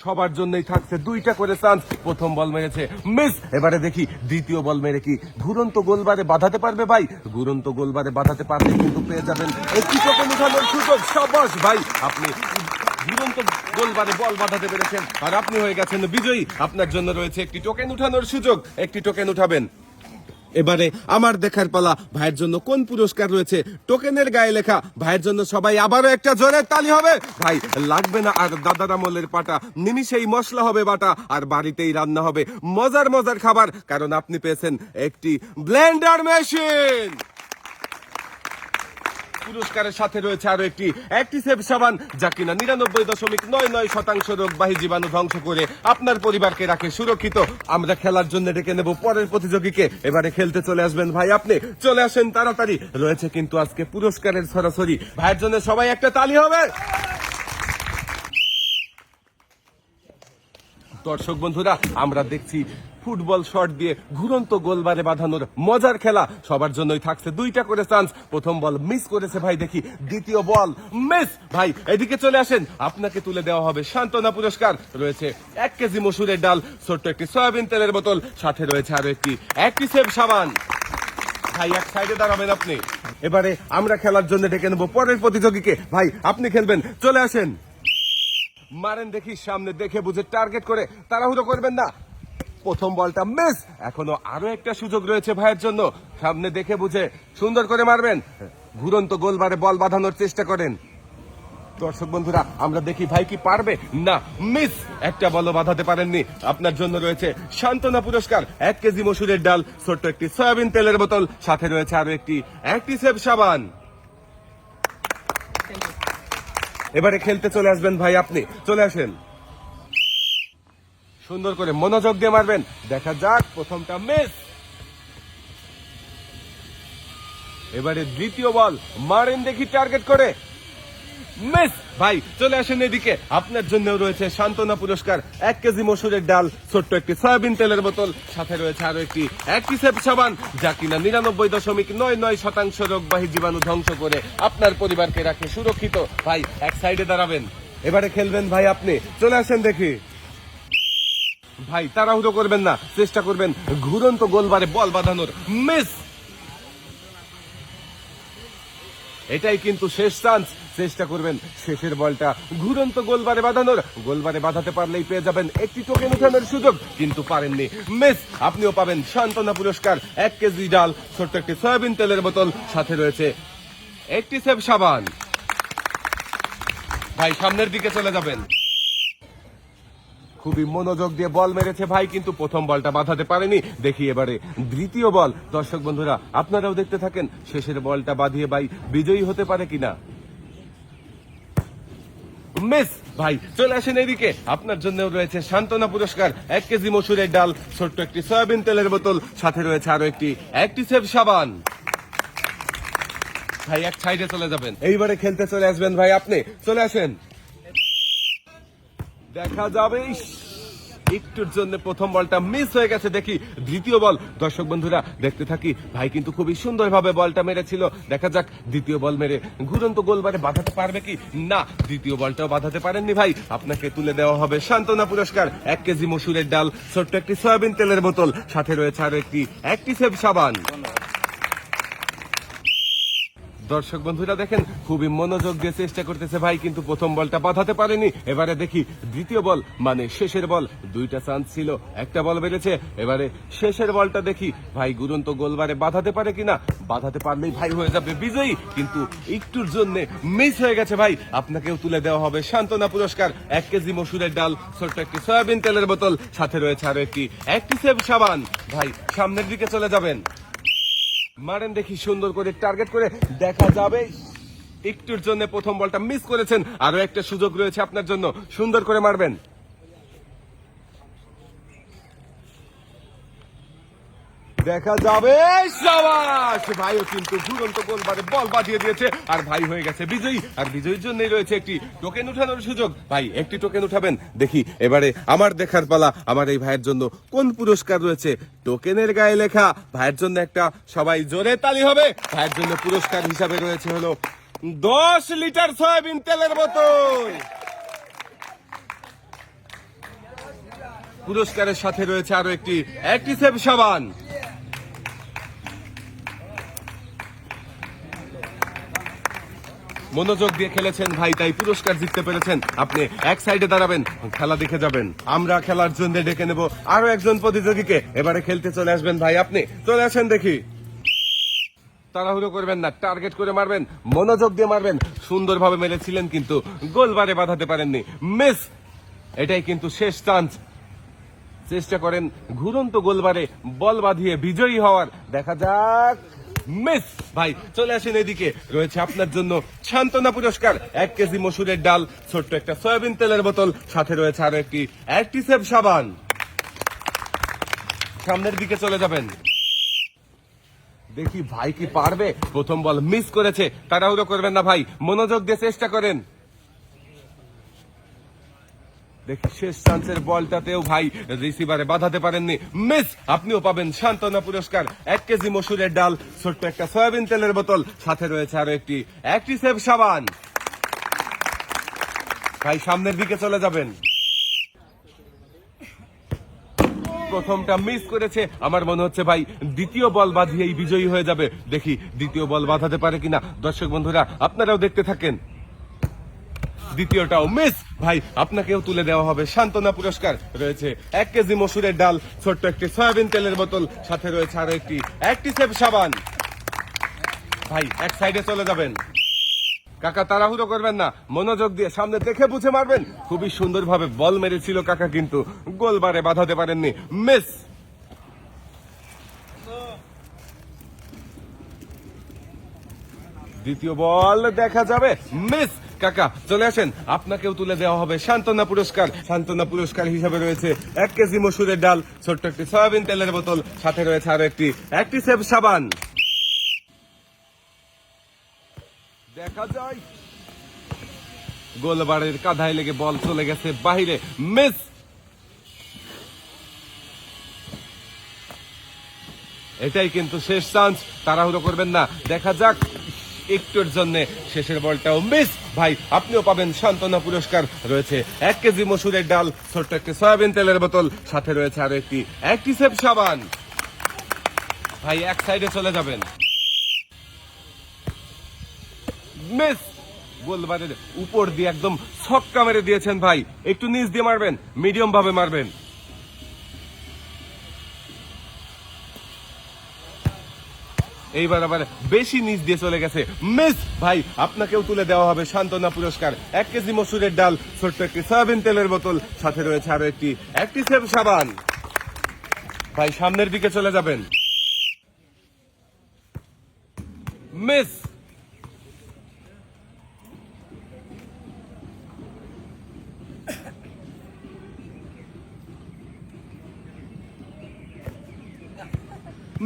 সবার জন্যই থাকছে 2টা করে চান্স। প্রথম বল মেরেছে, মিস। এবারে দেখি দ্বিতীয় বল মেরে কি ঘুরন্ত গোলবারে বাঁধাতে পারবে ভাই? ঘুরন্ত গোলবারে বাঁধাতে পারলে কিন্তু পেয়ে যাবেন একটি টোকেন উঠানোর সুযোগ। সাবাস ভাই, আপনি ঘুরন্ত গোলবারে বল বাঁধাতে পেরেছেন আর আপনি হয়ে গেছেন বিজয়ী। আপনার জন্য রয়েছে একটি টোকেন উঠানোর সুযোগ, একটি টোকেন উঠাবেন। এবারে আমার দেখার পালা, ভাইয়ের জন্য কোন পুরস্কার রয়েছে টোকেনের গায়ে লেখা। ভাইয়ের জন্য সবাই আবারও একটা জোরের তালি হবে। ভাই লাগবে না আর দাদার আমলের পাটা, নিমিষেই মশলা হবে বাটা আর বাড়িতেই রান্না হবে মজার মজার খাবার, কারণ আপনি পেয়েছেন একটি ব্লেন্ডার মেশিন। পুরস্কারের সাথে রয়েছে আরো একটি অ্যাক্টিসেভ সাবান, যা কিনা 99.99% রোগবাহী জীবাণু ধ্বংস করে আপনার পরিবারকে রাখে সুরক্ষিত। আমরা খেলার জন্য ডেকে নেব পরের প্রতিযোগীকে। এবারে খেলতে চলে আসবেন ভাই, আপনি চলে আসেন তাড়াতাড়ি। রয়েছে কিন্তু আজকে পুরস্কারের সরাসরি। ভাইয়ের জন্য সবাই একটা তালি হবে। দর্শক বন্ধুরা, আমরা দেখছি ফুটবল শট দিয়ে ঘুরন্ত গোলবারে বাঁধানোর মজার খেলা। সবার জন্যই থাকছে 2টা করে চান্স। প্রথম বল মিস করেছে ভাই, দেখি দ্বিতীয় বল মিস। ভাই এদিকে চলে আসেন, আপনাকে তুলে দেওয়া হবে সান্ত্বনা পুরস্কার। রয়েছে 1 কেজি মসুরের ডাল, ছোট্ট একটি সয়াবিন তেলের বোতল, সাথে রয়েছে আরো একটি অ্যাক্টিসেভ সাবান। ভাই এক সাইডে দাঁড়াবেন আপনি। এবারে আমরা খেলার জন্য ডেকে নেব পরের প্রতিযোগীকে। ভাই আপনি খেলবেন, চলে আসেন। মারেন দেখি সামনে দেখে বুঝে টার্গেট করে, তাড়াহুড়ো করবেন না। প্রথম বলটা মিস। এখনো আরো একটা সুযোগ রয়েছে ভাইয়ের জন্য, সামনে দেখে বুঝে সুন্দর করে মারবেন। ঘুরন্ত গোলবারে বল বাঁধানোর চেষ্টা করেন। দর্শক বন্ধুরা, আমরা দেখি ভাই কি পারবে। না, মিস। একটা বলও বাঁধাতে পারেননি। আপনার জন্য রয়েছে সান্ত্বনা পুরস্কার, 1 কেজি মসুরের ডাল, ছোট্ট একটি সয়াবিন তেলের বোতল, সাথে রয়েছে আরো একটি অ্যাক্টিসেভ সাবান। এবারে খেলতে চলে আসবেন ভাই, আপনি চলে আসেন। সুন্দর করে মনোযোগ দিয়ে মারবেন। দেখা যাক, প্রথমটা মিস। এবারে দ্বিতীয় বল মারেন দেখি টার্গেট করে, মিস। ভাই চলে আসেন এদিকে, আপনার জন্য রয়েছে সান্ত্বনা পুরস্কার, 1 কেজি মসুরের ডাল, ছোট্ট একটি সয়াবিন তেলের বোতল, সাথে রয়েছে আরো একটি অ্যাক্টিসেভ সাবান, যা কিনা 99.99% রোগবাহী জীবাণু ধ্বংস করে আপনার পরিবারকে রাখে সুরক্ষিত। ভাই এক সাইডে দাঁড়াবেন। এবারে খেলবেন ভাই, আপনি চলে আসেন দেখি। ভাই তাড়াহুড়ো করবেন না, চেষ্টা করবেন ঘুরন্ত গোলবারে বল বাঁধানোর, মিস। এটাই কিন্তু শেষ চান্স, চেষ্টা করবেন শেষের বলটা ঘুরন্ত গোলবারে বাঁধানোর। গোলবারে বাঁধাতে পারলেই পেয়ে যাবেন একটি টোকেন উঠানোর সুযোগ, কিন্তু পারেননি, মিস। আপনিও পাবেন সান্ত্বনা পুরস্কার, 1 কেজি ডাল, ছোট্ট একটি সয়াবিন তেলের বোতল, সাথে রয়েছে অ্যাক্টিসেভ সাবান। ভাই সামনের দিকে চলে যাবেন। খুবই মনোযোগ দিয়ে বল মেরেছে ভাই, কিন্তু প্রথম বলটা বাঁধাতে পারেনি। দেখি এবারে দ্বিতীয় বল। দর্শক বন্ধুরা, আপনারাও দেখতে থাকেন, শেষের বলটা বাঁধিয়ে ভাই বিজয়ী হতে পারে কিনা। মিস। ভাই চলে আসেন এদিকে, আপনার জন্য রয়েছে সান্ত্বনা পুরস্কার, 1 কেজি মসুরের ডাল, ছোট্ট একটি সয়াবিন তেলের বোতল, সাথে রয়েছে আরো একটি অ্যাক্টিসেভ সাবান। ভাই এক সাইডে চলে যাবেন। এইবারে খেলতে চলে আসবেন ভাই, আপনি চলে আসেন। দেখা যাবে, একটুর জন্য প্রথম বলটা মিস হয়ে গেছে। দেখি দ্বিতীয় বল। দর্শক বন্ধুরা দেখতে থাকি, ভাই কিন্তু খুবই সুন্দরভাবে বলটা মেরেছিল। দেখা যাক দ্বিতীয় বল মেরে ঘুরন্ত গোলবারে বাঁধাতে পারবে কি না। দ্বিতীয় বলটাও বাঁধাতে পারেননি ভাই, আপনাকে তুলে দেওয়া হবে সান্ত্বনা পুরস্কার, 1 কেজি মসুরের ডাল, ছোট্ট একটি সয়াবিন তেলের বোতল, সাথে রয়েছে আরো একটি অ্যাক্টিসেভ সাবান। দর্শক বন্ধুরা দেখেন, খুবই মনোযোগ দিয়ে চেষ্টা করতেছে ভাই, কিন্তু প্রথম বলটা বাঁধাতে পারেনি। এবারে দেখি দ্বিতীয় বল, মানে শেষের বল। 2টা চান্স ছিল, একটা বল বেড়েছে। এবারে শেষের বলটা দেখি ভাই ঘুরন্ত গোলবারে বাঁধাতে পারে কিনা। বাঁধাতে পারলেই ভাই হয়ে যাবে বিজয়ী, কিন্তু একটুর জন্য মিস হয়ে গেছে ভাই। আপনাকেও তুলে দেওয়া হবে সান্ত্বনা পুরস্কার, 1 কেজি মসুরের ডাল, ছোট্ট একটি সয়াবিন তেলের বোতল, সাথে রয়েছে আরো একটি অ্যাক্টিসেভ সাবান। ভাই সামনের দিকে চলে যাবেন। মারেন দেখি সুন্দর করে টার্গেট করে, দেখা যাবে। একটুর জন্য প্রথম বলটা মিস করেছেন, আরো একটা সুযোগ রয়েছে আপনার জন্য, সুন্দর করে মারবেন। দেখা যাবে, শাবাশ। ভাইও কিন্তু ঘুরন্ত গোলবারে বল বাঁধিয়ে দিয়েছে আর ভাই হয়ে গেছে বিজয়ী। আর বিজয়ীর জন্যই রয়েছে একটি টোকেন উঠানোর সুযোগ। ভাই একটি টোকেন উঠাবেন। দেখি এবারে আমার দেখার পালা, আমার এই ভাইয়ের জন্য কোন পুরস্কার রয়েছে টোকেনের গায়ে লেখা। ভাইয়ের জন্য একটা সবাই জোরে তালি হবে। ভাইয়ের জন্য পুরস্কার হিসাবে রয়েছে হলো 10 লিটার সয়াবিন তেলের বোতল। পুরস্কারের সাথে রয়েছে আরো একটি অ্যাক্টিসেভ সাবান। মনোযোগ দিয়ে খেলেছেন ভাই, তাই পুরস্কার জিততে পেরেছেন। আপনি এক সাইডে দাঁড়াবেন, খেলা দেখে যাবেন। আমরা খেলার জন্য ডেকে নেব আরো একজন প্রতিযোগীকে। এবারে খেলতে চলে আসবেন ভাই, আপনি চলে আসেন দেখি। তাড়াহুড়ো করবেন না, টার্গেট করে মারবেন, মনোযোগ দিয়ে মারবেন। সুন্দরভাবে মেরেছিলেন কিন্তু গোলবারে বাঁধাতে পারেননি, মিস। এটাই কিন্তু শেষ চান্স। চেষ্টা করেন ঘুরন্ত গোলবারে বল বাঁধিয়ে বিজয়ী হওয়ার। দেখা যাক, মিস। ভাই চলে আসেন এদিকে, রয়েছে আপনার জন্য সান্ত্বনা পুরস্কার, 1 কেজি মসুরের ডাল, ছোট্ট একটা সয়াবিন তেলের বোতল, সাথে রয়েছে আরো একটি অ্যাক্টিসেভ সাবান। সামনের দিকে চলে যাবেন। দেখি ভাই কি পারবে। প্রথম বল মিস করেছে, তাড়াহুড়ো করবেন না ভাই, মনোযোগ দিয়ে চেষ্টা করেন। দেখি শেষ চান্সের বলটাতেও ভাই রিসিভারে বাঁধাতে পারেননি, মিস। আপনিও পাবেন সান্ত্বনা পুরস্কার, 1 কেজি মসুরের ডাল, ছোট্ট একটা সয়াবিন তেলের বোতল, সাথে রয়েছে আরো একটি অ্যাক্টিসেভ সাবান। ভাই সামনের দিকে চলে যাবেন। প্রথমটা মিস করেছে, আমার মনে হচ্ছে ভাই দ্বিতীয় বল বাঁধিয়েই বিজয়ী হয়ে যাবে। দেখি দ্বিতীয় বল বাঁধাতে পারে কিনা। দর্শক বন্ধুরা আপনারাও দেখতে থাকেন। দ্বিতীয়টাও মিস। ভাই আপনাকেও তুলে দেওয়া হবে সান্ত্বনা পুরস্কার, রয়েছে 1 কেজি মসুরের ডাল, ছোট্ট একটি সয়াবিন তেলের বোতল, সাথে রয়েছে আরো একটি অ্যাক্টিসেভ সাবান। ভাই এক সাইডে চলে যাবেন। কাকা তাড়াহুড়ো করবেন না, মনোযোগ দিয়ে সামনে দেখে বুঝে মারবেন। খুবই সুন্দরভাবে বল মেরেছিল কাকা, কিন্তু গোলবারে বাঁধাতে পারেননি, মিস। দ্বিতীয় বল দেখা যাবে, মিস। কাকা চলে আসেন, আপনাকেও তুলে দেওয়া হবে সান্ত্বনা পুরস্কার। সান্ত্বনা পুরস্কার হিসাবে রয়েছে 1 কেজি মসুরের ডাল, ছোট্ট একটি সয়াবিন তেলের বোতল, সাথে রয়েছে আরো একটি অ্যাক্টিসেভ সাবান। দেখা যায়, গোলবারের কাঁধায় লেগে বল চলে গেছে বাহিরে, মিস। এটাই কিন্তু শেষ চান্স, তাড়াহুড়ো করবেন না। দেখা যাক, একটুর জন্য শেষের বলটাও মিস। ভাই আপনিও পাবেন সান্ত্বনা পুরস্কার, রয়েছে 1 কেজি মসুরের ডাল, ছোট্ট একটি সয়াবিন তেলের বোতল, সাথে রয়েছে আরো একটি অ্যাক্টিসেভ সাবান। ভাই এক সাইডে চলে যাবেন, মিস। গোলবারের উপর দিয়ে একদম ছক্কা মেরে দিয়েছেন ভাই, একটু নিচ দিয়ে মারবেন, মিডিয়াম ভাবে মারবেন। এইবার আবার বেশি নিচ দিয়ে চলে গেছে, মিস। ভাই আপনাকেও তুলে দেওয়া হবে সান্ত্বনা পুরস্কার, 1 কেজি মসুরের ডাল, ছোট্ট একটি সয়াবিন তেলের বোতল, সাথে রয়েছে আরো একটি অ্যাক্টিসেভ সাবান। ভাই সামনের দিকে চলে যাবেন, মিস।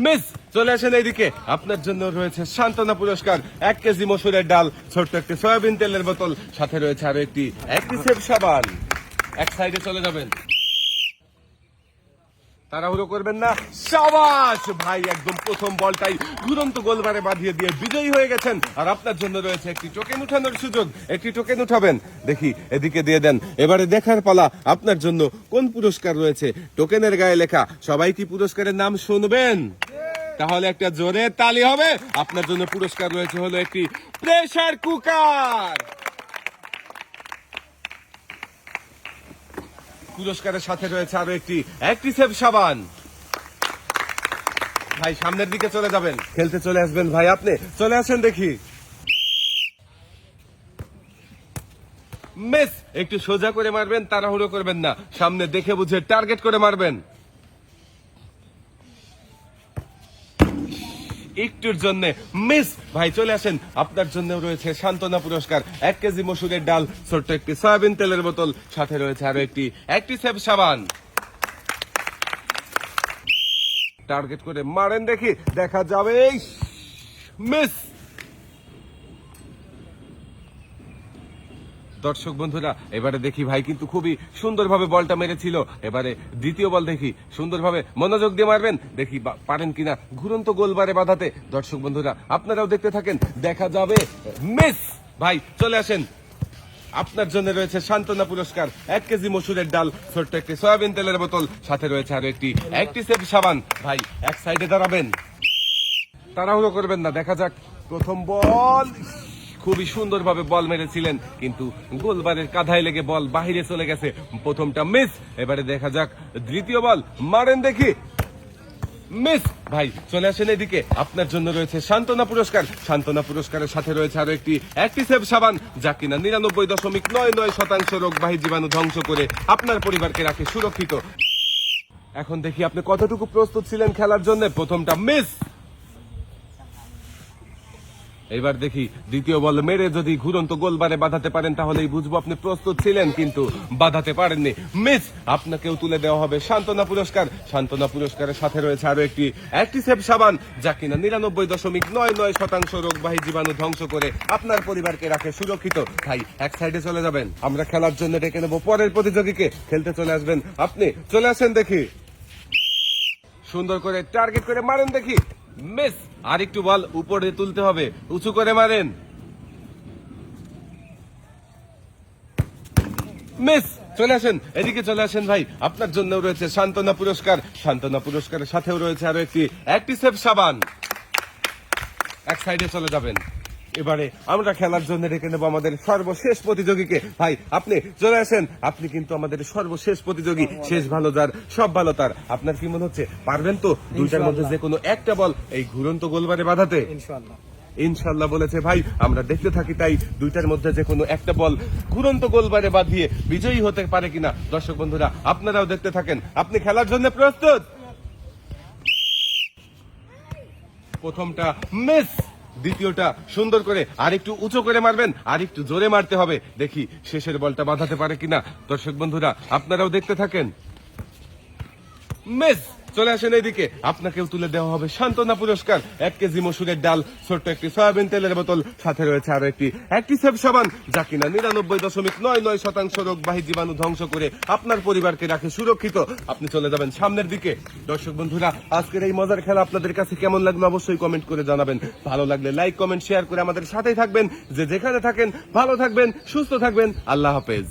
মিস। চলে আসেন এইদিকে, আপনার জন্য রয়েছে সান্ত্বনা পুরস্কার, 1 কেজি মসুরের ডাল, ছোট্ট একটি সয়াবিন তেলের বোতল, সাথে রয়েছে আরো একটি অ্যাক্টিসেভ সাবান। এক সাইডে চলে যাবেন, তাড়াহুড়ো করবেন না। সাবাস ভাই, একদম প্রথম বলটাই দুরন্ত গোলবারে বাঁধিয়ে দিয়ে বিজয়ী হয়ে গেছেন। আর আপনার জন্য রয়েছে একটি টোকেন উঠানোর সুযোগ, একটি টোকেন উঠাবেন। দেখি এদিকে দিয়ে দেন। এবারে দেখার পালা, আপনার জন্য কোন পুরস্কার রয়েছে। টোকেনের গায়ে লেখা, সবাই কি পুরস্কারের নাম শুনবেন? তাহলে একটা জোরে তালি হবে। আপনার জন্য পুরস্কার রয়েছে হলো একটি প্রেসার কুকার। পুরস্কারের সাথে রয়েছে আরো একটি অ্যাক্টিসেভ সাবান। ভাই সামনের দিকে চলে যাবেন, খেলতে চলে আসবেন। ভাই আপনি চলে আসেন দেখি, মিস। একটু সোজা করে মারবেন, তাড়াহুড়ো করবেন না, সামনে দেখে বুঝে টার্গেট করে মারবেন। একটুর জন্য মিস। ভাই চলে আসেন, আপনার জন্য রয়েছে সান্ত্বনা পুরস্কার, 1 কেজি মসুরের ডাল, ছোট্ট একটি সয়াবিন তেলের বোতল, সাথে রয়েছে আরো একটি অ্যাক্টিসেভ সাবান। টার্গেট করে মারেন দেখি, দেখা যাবে, মিস। দর্শক বন্ধুরা এবারে দেখি, ভাই কিন্তু খুবই সুন্দরভাবে বলটা মেরেছিল। এবারে দ্বিতীয় বল দেখি, সুন্দরভাবে মনোযোগ দিয়ে মারবেন, দেখি পারেন কিনা ঘুরন্ত গোলবারে বাঁধাতে। দর্শক বন্ধুরা আপনারাও দেখতে থাকেন, দেখা যাবে, মিস। ভাই চলে আসেন, আপনার জন্য রয়েছে সান্ত্বনা পুরস্কার 1 কেজি মসুরের ডাল, ছোট্ট একটি সয়াবিন তেলের বোতল, সাথে রয়েছে আরো একটি অ্যাক্টিসেভ সাবান। ভাই এক সাইডে দাঁড়াবেন, তাড়াহুড়ো করবেন না। দেখা যাক প্রথম বল, খুবই সুন্দরভাবে বল মেরেছিলেন কিন্তু গোলবারের কাঁধায় লেগে বল বাহিরে চলে গেছে। প্রথমটা মিস। এবারে দেখা যাক দ্বিতীয় বল, মারেন দেখি। মিস। ভাই চলে আসেন এদিকে, আপনার জন্য রয়েছে সান্ত্বনা পুরস্কার। সান্ত্বনা পুরস্কারের সাথে রয়েছে আরো একটি অ্যাক্টিসেভ সাবান, যা কিনা 99.99% রোগবাহী জীবাণু ধ্বংস করে আপনার পরিবারকে রাখে সুরক্ষিত। এখন দেখি আপনি কতটুকু প্রস্তুত ছিলেন খেলার জন্য। প্রথমটা মিস। এবার দেখি দ্বিতীয় বল মেরে যদি ঘুরন্ত গোলবারে বাঁধাতে পারেন তাহলেই বুঝবো আপনি প্রস্তুত ছিলেন, কিন্তু বাঁধাতে পারেননি। মিস। আপনাকেও তুলে দেওয়া হবে সান্ত্বনা পুরস্কার। সান্ত্বনা পুরস্কারের সাথে রয়েছে আরো একটি অ্যাক্টিসেভ সাবান, যা কিনা 99.99% রোগবাহী জীবাণু ধ্বংস করে আপনার পরিবারকে রাখে সুরক্ষিত। ভাই এক সাইডে চলে যাবেন, আমরা খেলার জন্য ডেকে নেব পরের প্রতিযোগীকে। খেলতে চলে আসবেন আপনি, চলে আসেন দেখি। সুন্দর করে টার্গেট করে মারেন দেখি। মিস। আর একটু বল উপরে তুলতে হবে, উঁচু করে মারেন। মিস। চলে আসেন এদিকে, চলে আসেন ভাই, আপনার জন্য রয়েছে সান্ত্বনা পুরস্কার। সান্ত্বনা পুরস্কারের সাথেও রয়েছে আরো একটি অ্যাক্টিসেভ সাবান। এক সাইডে চলে যাবেন। এবারে আমরা খেলার জন্য ডেকে নেব আমাদের সর্বশেষ প্রতিযোগীকে। ভাই আপনি চলে আসেন, আপনি কিন্তু আমাদের সর্বশেষ প্রতিযোগী। শেষ ভালো যার সব ভালো তার। আপনার কি মনে হচ্ছে পারবেন তো দুইটার মধ্যে যে কোনো একটা বল এই ঘুরন্ত গোলবারে বাঁধাতে? ইনশাল্লাহ বলেছে ভাই, আমরা দেখতে থাকি তাই দুইটার মধ্যে যে কোনো একটা বল ঘুরন্ত গোলবারে বাঁধিয়ে বিজয়ী হতে পারে কিনা। দর্শক বন্ধুরা আপনারাও দেখতে থাকেন। আপনি খেলার জন্য প্রস্তুত? প্রথমটা মিস। দ্বিতীয়টা সুন্দর করে আর একটু উঁচু করে মারবেন, আর একটু জোরে মারতে হবে। দেখি শেষের বলটা বাঁধাতে পারে কিনা। দর্শক বন্ধুরা আপনারাও দেখতে থাকেন। মিস। চলে আসেন এইদিকে, আপনাকেও তুলে দেওয়া হবে সান্ত্বনা পুরস্কার। 1 কেজি মসুরের ডাল, ছোট্ট একটি সয়াবিন তেলের বোতল, সাথে রয়েছে আরো একটি অ্যাক্টিসেভ সাবান, যা কিনা 99.99% রোগবাহী জীবাণু ধ্বংস করে আপনার পরিবারকে রাখে সুরক্ষিত। আপনি চলে যাবেন সামনের দিকে। দর্শক বন্ধুরা আজকের এই মজার খেলা আপনাদের কাছে কেমন লাগলো অবশ্যই কমেন্ট করে জানাবেন। ভালো লাগলে লাইক কমেন্ট শেয়ার করে আমাদের সাথেই থাকবেন। যে যেখানে থাকেন ভালো থাকবেন, সুস্থ থাকবেন। আল্লাহ হাফেজ।